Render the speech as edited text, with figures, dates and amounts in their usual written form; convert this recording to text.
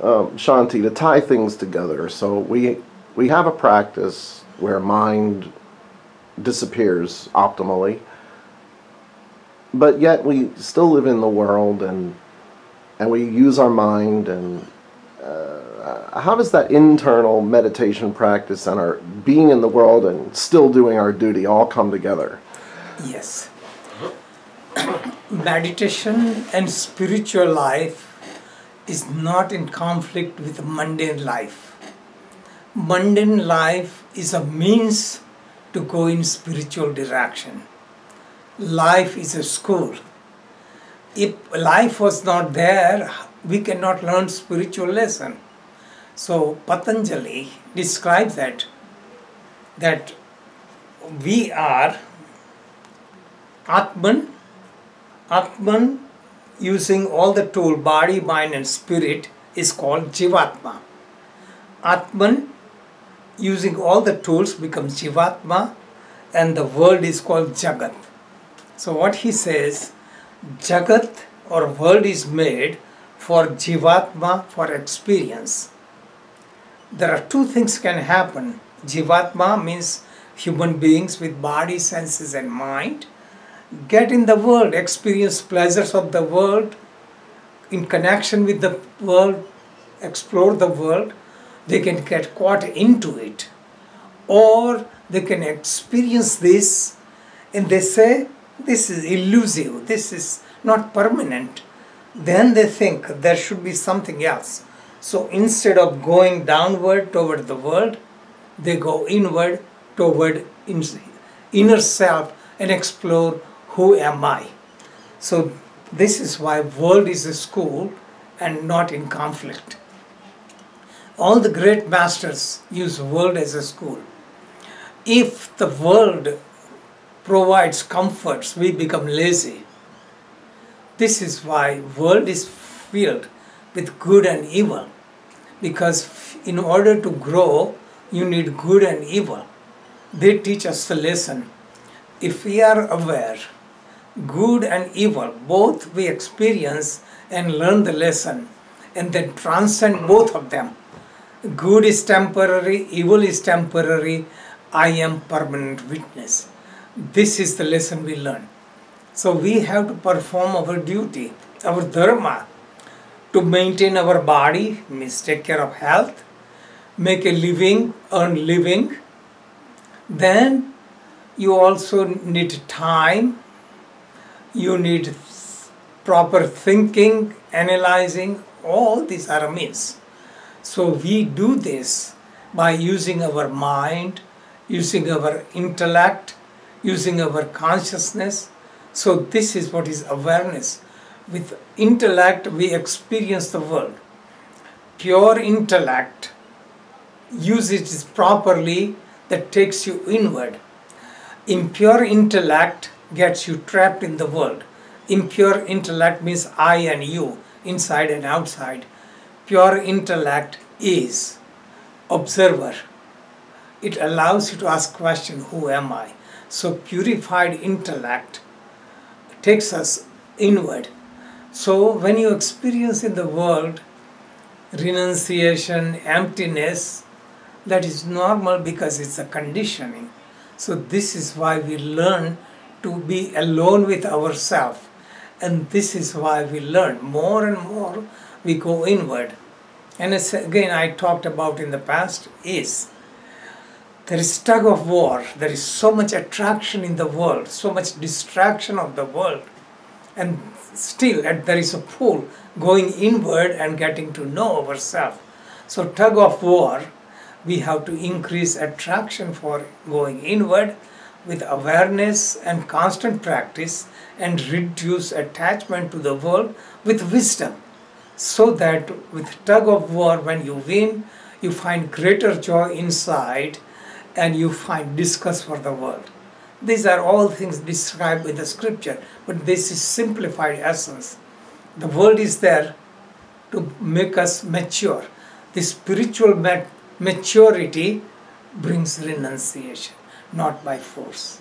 Shanti, to tie things together. So we have a practice where mind disappears optimally, but yet we still live in the world and we use our mind. And how does that internal meditation practice and our being in the world and still doing our duty all come together? Yes. Meditation and spiritual life is not in conflict with mundane life. Mundane life is a means to go in spiritual direction. Life is a school. If life was not there, we cannot learn spiritual lesson. So Patanjali describes that we are Atman. Atman, using all the tool, body, mind and spirit, is called Jivatma. Atman, using all the tools, becomes Jivatma, and the world is called Jagat. So what he says, Jagat or world is made for Jivatma, for experience. There are two things can happen. Jivatma means human beings with body, senses and mind get in the world, experience pleasures of the world, in connection with the world, explore the world. They can get caught into it, or they can experience this and they say this is elusive, this is not permanent. Then they think there should be something else. So instead of going downward toward the world, they go inward toward inner self and explore who am I. So this is why world is a school and not in conflict. All the great masters use world as a school. If the world provides comforts, we become lazy. This is why world is filled with good and evil, because in order to grow you need good and evil. They teach us the lesson. If we are aware, good and evil both we experience and learn the lesson, and then transcend both of them. Good is temporary, evil is temporary, I am permanent witness. This is the lesson we learn. So we have to perform our duty, our dharma, to maintain our body, means take care of health, make a living, earn living. Then you also need time, you need proper thinking, analyzing, all these are a means. So we do this by using our mind, using our intellect, using our consciousness. So this is what is awareness. With intellect we experience the world. Pure intellect, use it properly, that takes you inward. Impure intellect gets you trapped in the world. Impure intellect means I and you, inside and outside. Pure intellect is observer. It allows you to ask question, who am I? So purified intellect takes us inward. So when you experience in the world renunciation, emptiness, that is normal because it's a conditioning. So this is why we learn to be alone with ourselves, and this is why we learn more and more, we go inward. And as again I talked about in the past, is there is tug of war, there is so much attraction in the world, so much distraction of the world, and still there is a pull going inward and getting to know ourselves. So tug of war, we have to increase attraction for going inward with awareness and constant practice, and reduce attachment to the world with wisdom. So that with tug of war, when you win, you find greater joy inside and you find disgust for the world. These are all things described in the scripture, but this is simplified essence. The world is there to make us mature. The spiritual maturity brings renunciation, not by force.